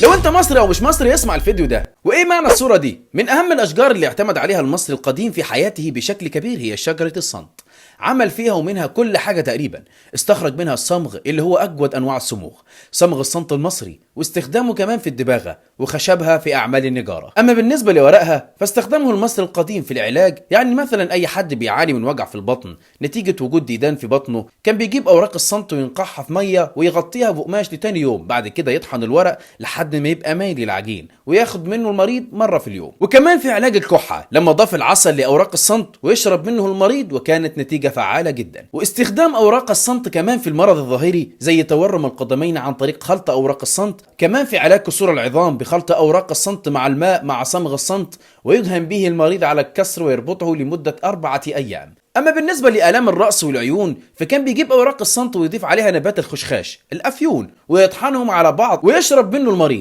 لو انت مصري او مش مصري اسمع الفيديو ده. وايه معنى الصورة دي؟ من اهم الاشجار اللي اعتمد عليها المصري القديم في حياته بشكل كبير هي شجرة الصنط. عمل فيها ومنها كل حاجة تقريبا، استخرج منها الصمغ اللي هو اجود انواع الصموغ، صمغ الصنط المصري، واستخدامه كمان في الدباغة وخشبها في اعمال النجارة. اما بالنسبة لورقها فاستخدمه المصري القديم في العلاج، يعني مثلا اي حد بيعاني من وجع في البطن نتيجة وجود ديدان في بطنه كان بيجيب اوراق الصنط وينقعها في مية ويغطيها بقماش لتاني يوم، بعد كده يطحن الورق لحد ما يبقى مايل العجين وياخد منه المريض مرة في اليوم. وكمان في علاج الكحة لما ضاف العسل لاوراق الصنط ويشرب منه المريض وكانت نتيجة فعالة جدا. واستخدام اوراق الصنط كمان في المرض الظاهري زي تورم القدمين عن طريق خلط اوراق الصنط، كمان في علاج كسور العظام بخلط اوراق الصنط مع الماء مع صمغ الصنط ويدهن به المريض على الكسر ويربطه لمدة 4 أيام. أما بالنسبة لآلام الرأس والعيون فكان بيجيب أوراق الصنط ويضيف عليها نبات الخشخاش الأفيون ويطحنهم على بعض ويشرب منه المريض